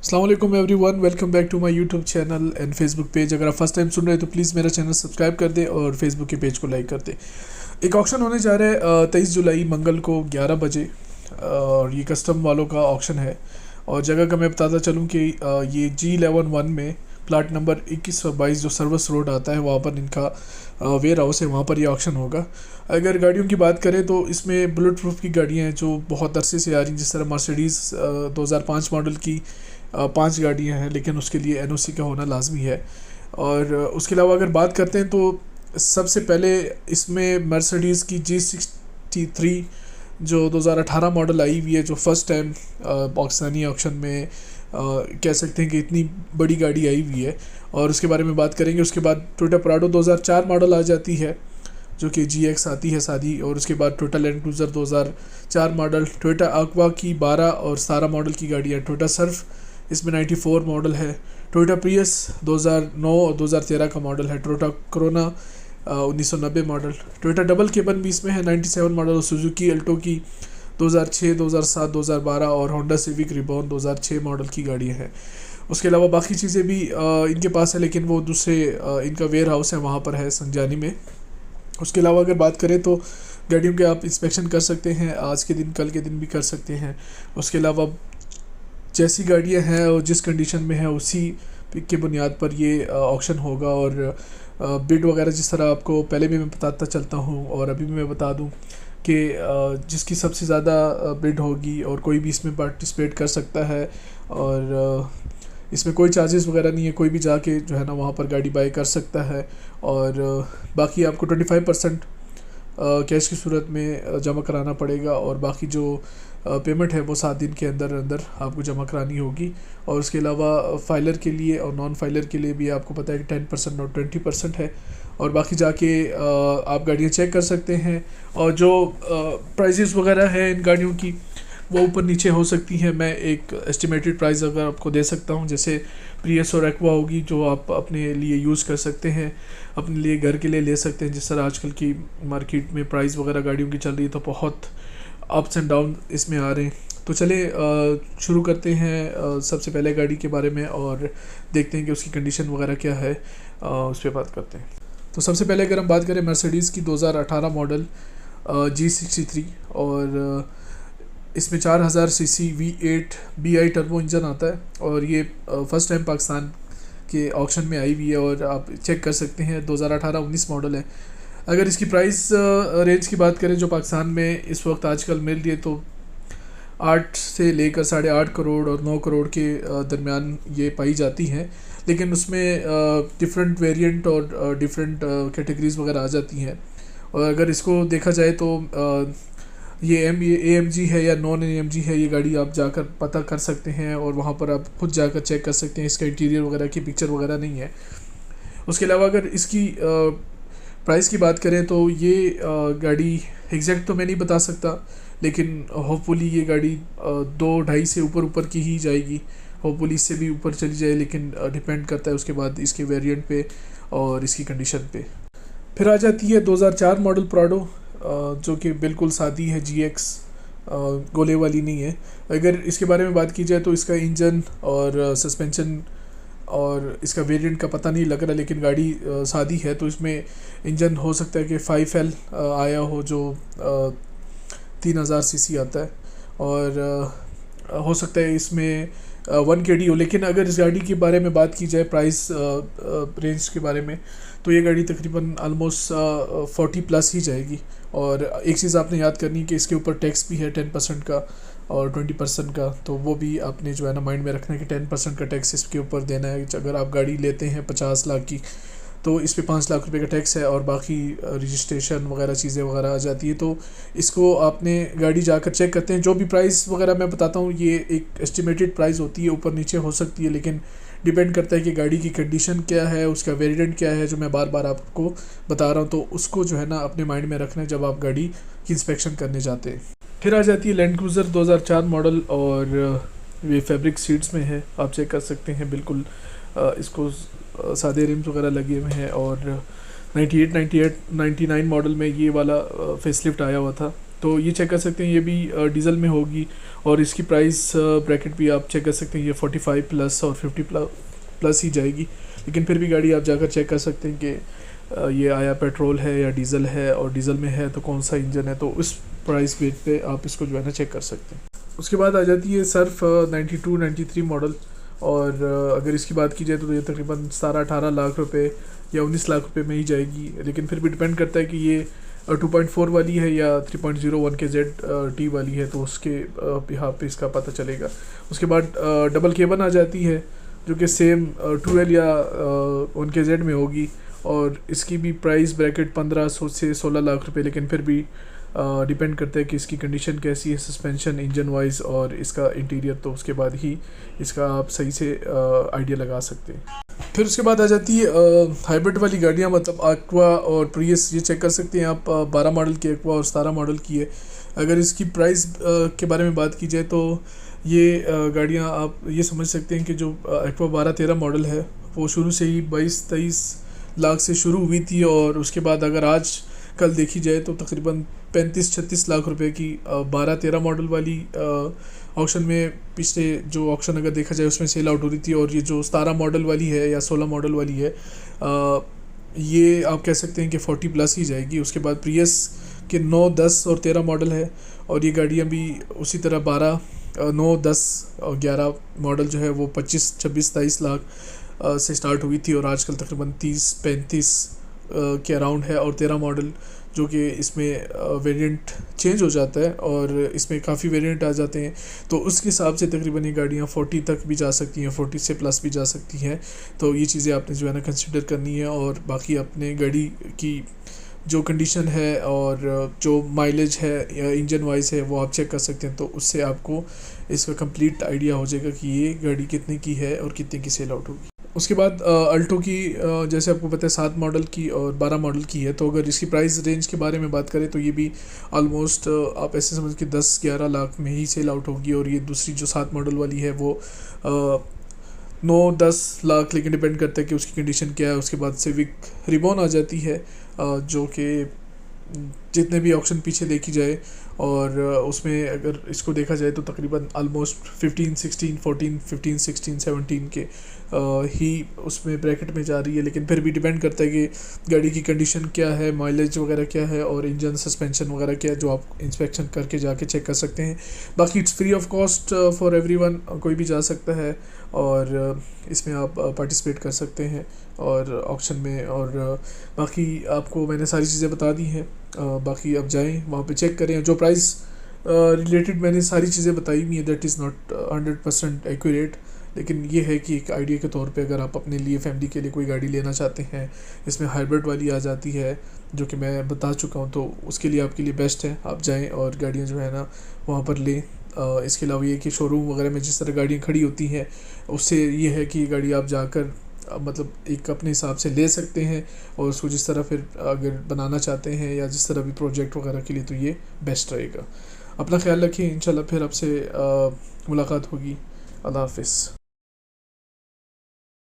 अस्सलाम वालेकुम everyone, welcome back to my YouTube channel and Facebook page. अगर आप फर्स्ट टाइम सुन रहे हैं तो प्लीज़ मेरा चैनल सब्सक्राइब कर दें और फेसबुक के पेज को लाइक कर दें। एक ऑक्शन होने जा रहा है 23 जुलाई मंगल को 11 बजे और ये कस्टम वालों का ऑक्शन है। और जगह का मैं बताता चलूँ कि ये G11 में प्लाट नंबर 2122 जो सर्विस रोड आता है वहाँ पर इनका वेयर हाउस है, वहाँ पर ये ऑक्शन होगा। अगर गाड़ियों की बात करें तो इसमें बुलेट प्रूफ की गाड़ियाँ हैं जो बहुत अरसे से आ रही हैं, जिस तरह मर्सिडीज़ 2005 मॉडल की 5 गाड़ियाँ हैं, लेकिन उसके लिए NOC का होना लाजमी है। और उसके अलावा अगर बात करते हैं तो सबसे पहले इसमें मर्सिडीज़ की G63 जो 2018 मॉडल आई हुई है, जो फर्स्ट टाइम पाकिस्तानी ऑक्शन में कह सकते हैं कि इतनी बड़ी गाड़ी आई हुई है, और उसके बारे में बात करेंगे। उसके बाद टोयोटा प्राडो 2004 मॉडल आ जाती है जो कि GX आती है सादी, और उसके बाद Toyota land cruiser 2004 model, Toyota aqua की 12 और 17 मॉडल की गाड़ियाँ, टोयोटा सर्फ इसमें 94 मॉडल है, टोयोटा प्रियस 2009 और 2013 का मॉडल है, Toyota corona 1990 model, Toyota double केबन भी इसमें है 97 मॉडल, और सुजुकी अल्टो की 2006, 2007, 2012 और होंडा सिविक रिबॉर्न 2006 मॉडल की गाड़ियाँ हैं। उसके अलावा बाकी चीज़ें भी इनके पास है, लेकिन वो दूसरे इनका वेयर हाउस है वहाँ पर है संजानी में। उसके अलावा अगर बात करें तो गाड़ियों के आप इंस्पेक्शन कर सकते हैं, आज के दिन कल के दिन भी कर सकते हैं। उसके अलावा जैसी गाड़ियाँ हैं और जिस कंडीशन में है उसी के बुनियाद पर ये ऑक्शन होगा। और बिड वगैरह जिस तरह आपको पहले भी मैं बताता चलता हूँ और अभी भी मैं बता दूँ कि जिसकी सबसे ज़्यादा बिड होगी और कोई भी इसमें पार्टिसिपेट कर सकता है, और इसमें कोई चार्जेस वगैरह नहीं है, कोई भी जाके जो है ना वहाँ पर गाड़ी बाई कर सकता है। और बाकी आपको 25% कैश की सूरत में जमा कराना पड़ेगा, और बाकी जो पेमेंट है वो 7 दिन के अंदर अंदर आपको जमा करानी होगी। और उसके अलावा फाइलर के लिए और नॉन फाइलर के लिए भी आपको पता है कि 10% और 20% है। और बाकी जाके आप गाड़ियाँ चेक कर सकते हैं, और जो प्राइजेस वगैरह है इन गाड़ियों की वो ऊपर नीचे हो सकती है। मैं एक एस्टिमेटेड प्राइस अगर आपको दे सकता हूँ, जैसे प्रियस और एक्वा होगी जो आप अपने लिए यूज़ कर सकते हैं, अपने लिए घर के लिए ले सकते हैं। जिस तरह आजकल की मार्केट में प्राइस वगैरह गाड़ियों की चल रही है तो बहुत अप्स एंड डाउन इसमें आ रहे हैं। तो चले शुरू करते हैं सबसे पहले गाड़ी के बारे में और देखते हैं कि उसकी कंडीशन वगैरह क्या है, उस पर बात करते हैं। तो सबसे पहले अगर हम बात करें मर्सिडीज़ की 2018 मॉडल G63, और इसमें 4000 CC V8 BI turbo engine आता है, और ये फर्स्ट टाइम पाकिस्तान के ऑक्शन में आई हुई है। और आप चेक कर सकते हैं 2018-19 मॉडल है। अगर इसकी प्राइस रेंज की बात करें जो पाकिस्तान में इस वक्त आजकल मिल रही है, तो 8 से लेकर 8.5 करोड़ और 9 करोड़ के दरमियान ये पाई जाती हैं। लेकिन उसमें डिफरेंट वेरिएंट और डिफरेंट कैटेगरीज़ वगैरह आ जाती हैं। और अगर इसको देखा जाए तो ये AMG है या नॉन AMG है, ये गाड़ी आप जाकर पता कर सकते हैं, और वहाँ पर आप खुद जाकर चेक कर सकते हैं। इसका इंटीरियर वगैरह की पिक्चर वगैरह नहीं है। उसके अलावा अगर इसकी प्राइस की बात करें तो ये गाड़ी एग्जैक्ट तो मैं नहीं बता सकता, लेकिन होपफुली ये गाड़ी 2-2.5 से ऊपर की ही जाएगी, होपफुली इससे भी ऊपर चली जाए, लेकिन डिपेंड करता है उसके बाद इसके वेरिएंट पे और इसकी कंडीशन पे। फिर आ जाती है 2004 मॉडल प्राडो, जो कि बिल्कुल सादी है, GX गोले वाली नहीं है। अगर इसके बारे में बात की जाए तो इसका इंजन और सस्पेंशन और इसका वेरिएंट का पता नहीं लग रहा, लेकिन गाड़ी सादी है। तो इसमें इंजन हो सकता है कि 5L आया हो जो 3000 सीसी आता है, और हो सकता है इसमें 1 kg हो। लेकिन अगर इस गाड़ी के बारे में बात की जाए प्राइस रेंज के बारे में, तो ये गाड़ी तकरीबन ऑलमोस्ट 40+ ही जाएगी। और एक चीज़ आपने याद करनी है कि इसके ऊपर टैक्स भी है 10% का और 20% का, तो वो भी आपने जो है ना माइंड में रखना है कि 10% का टैक्स इसके ऊपर देना है। अगर आप गाड़ी लेते हैं 50 लाख की, तो इस पे 5 लाख रुपए का टैक्स है, और बाकी रजिस्ट्रेशन वगैरह चीज़ें वगैरह आ जाती है। तो इसको आपने गाड़ी जाकर चेक करते हैं। जो भी प्राइस वगैरह मैं बताता हूँ ये एक एस्टिमेटेड प्राइस होती है, ऊपर नीचे हो सकती है, लेकिन डिपेंड करता है कि गाड़ी की कंडीशन क्या है, उसका वेरिएंट क्या है, जो मैं बार बार आपको बता रहा हूँ। तो उसको जो है ना अपने माइंड में रखना है जब आप गाड़ी की इंस्पेक्शन करने जाते हैं। फिर आ जाती है लैंड क्रूज़र 2004 मॉडल, और ये फैब्रिक सीट्स में है, आप चेक कर सकते हैं। बिल्कुल इसको सादे रिम्स वगैरह लगे हुए हैं, और 99 मॉडल में ये वाला फेसलिफ्ट आया हुआ था। तो ये चेक कर सकते हैं, ये भी डीजल में होगी और इसकी प्राइस ब्रैकेट भी आप चेक कर सकते हैं, ये 45 प्लस और 50 प्लस ही जाएगी। लेकिन फिर भी गाड़ी आप जाकर चेक कर सकते हैं कि ये आया पेट्रोल है या डीज़ल है, और डीज़ल में है तो कौन सा इंजन है, तो उस प्राइस बेस पे आप इसको जो है ना चेक कर सकते हैं। उसके बाद आ जाती है सर्फ 92-93 मॉडल, और अगर इसकी बात की जाए तो ये तकरीबन 17-18 लाख रुपए या 19 लाख रुपए में ही जाएगी। लेकिन फिर भी डिपेंड करता है कि ये 2.4 वाली है या 3.01 के ZT वाली है, तो उसके यहाँ पे इसका पता चलेगा। उसके बाद डबल केबन आ जाती है जो कि सेम 12 या 1 के Z में होगी, और इसकी भी प्राइस ब्रैकेट 1500 से 16 लाख रुपए। लेकिन फिर भी डिपेंड करता है कि इसकी कंडीशन कैसी है, सस्पेंशन, इंजन वाइज और इसका इंटीरियर, तो उसके बाद ही इसका आप सही से आइडिया लगा सकते हैं। फिर उसके बाद आ जाती है हाइब्रिड वाली गाड़ियाँ, मतलब एक्वा और प्रियस। ये चेक कर सकते हैं आप 12 मॉडल की एक्वा और 17 मॉडल की है। अगर इसकी प्राइस के बारे में बात की जाए तो ये गाड़ियाँ आप ये समझ सकते हैं कि जो एक्वा 12-13 मॉडल है वो शुरू से ही 22-23 लाख से शुरू हुई थी, और उसके बाद अगर आज कल देखी जाए तो तकरीबन 35-36 लाख रुपए की 12-13 मॉडल वाली ऑक्शन में, पिछले जो ऑक्शन अगर देखा जाए उसमें सेल आउट हो रही थी। और ये जो 17 मॉडल वाली है या 16 मॉडल वाली है, ये आप कह सकते हैं कि 40 प्लस ही जाएगी। उसके बाद प्रियस के 9, 10 और 13 मॉडल है, और ये गाड़ियाँ भी उसी तरह 12, 9, 10 और 11 मॉडल जो है वो 25, 26, 23 लाख से स्टार्ट हुई थी, और आजकल तकरीबन 30-35 के अराउंड है। और 13 मॉडल जो कि इसमें वेरिएंट चेंज हो जाता है और इसमें काफ़ी वेरिएंट आ जाते हैं, तो उसके हिसाब से तकरीबन ये गाड़ियाँ 40 तक भी जा सकती हैं, 40 से प्लस भी जा सकती हैं। तो ये चीज़ें आपने जो है ना कंसिडर करनी है, और बाकी अपने गाड़ी की जो कंडीशन है और जो माइलेज है या इंजन वाइज है वो आप चेक कर सकते हैं, तो उससे आपको इसका कंप्लीट आइडिया हो जाएगा कि ये गाड़ी कितने की है और कितने की सेल आउट होगी। उसके बाद अल्टो की जैसे आपको पता है 7 मॉडल की और 12 मॉडल की है, तो अगर इसकी प्राइस रेंज के बारे में बात करें तो ये भी ऑलमोस्ट आप ऐसे समझ के 10-11 लाख में ही सेल आउट होगी। और ये दूसरी जो 7 मॉडल वाली है वो 9-10 लाख, लेकिन डिपेंड करता है कि उसकी कंडीशन क्या है। उसके बाद सिविक रिबॉन आ जाती है जो कि जितने भी ऑप्शन पीछे देखी जाए, और उसमें अगर इसको देखा जाए तो तकरीबन ऑलमोस्ट 15, 16, 14, 15, 16, 17 के ही उसमें ब्रैकेट में जा रही है। लेकिन फिर भी डिपेंड करता है कि गाड़ी की कंडीशन क्या है, माइलेज वगैरह क्या है और इंजन सस्पेंशन वगैरह क्या है, जो आप इंस्पेक्शन करके जाके चेक कर सकते हैं। बाकी it's free of cost for everyone, कोई भी जा सकता है और इसमें आप पार्टिसिपेट कर सकते हैं और ऑक्शन में। और बाकी आपको मैंने सारी चीज़ें बता दी हैं, बाकी आप जाएं वहाँ पे चेक करें। जो प्राइस रिलेटेड मैंने सारी चीज़ें बताई हुई हैं, दैट इज़ नॉट 100% एक्यूरेट, लेकिन ये है कि एक आइडिया के तौर पे अगर आप अपने लिए, फैमिली के लिए कोई गाड़ी लेना चाहते हैं, इसमें हाइब्रिड वाली आ जाती है जो कि मैं बता चुका हूँ, तो उसके लिए आपके लिए बेस्ट है आप जाएं और गाड़ियाँ जो है ना वहाँ पर लें। इसके अलावा ये कि शोरूम वगैरह में जिस तरह गाड़ियाँ खड़ी होती हैं, उससे ये है कि गाड़ी आप जाकर मतलब एक अपने हिसाब से ले सकते हैं, और उसको जिस तरह फिर अगर बनाना चाहते हैं या जिस तरह भी प्रोजेक्ट वगैरह के लिए, तो ये बेस्ट रहेगा। अपना ख्याल रखिए, इंशाल्लाह फिर आपसे मुलाकात होगी। अल्लाह हाफ़िज़।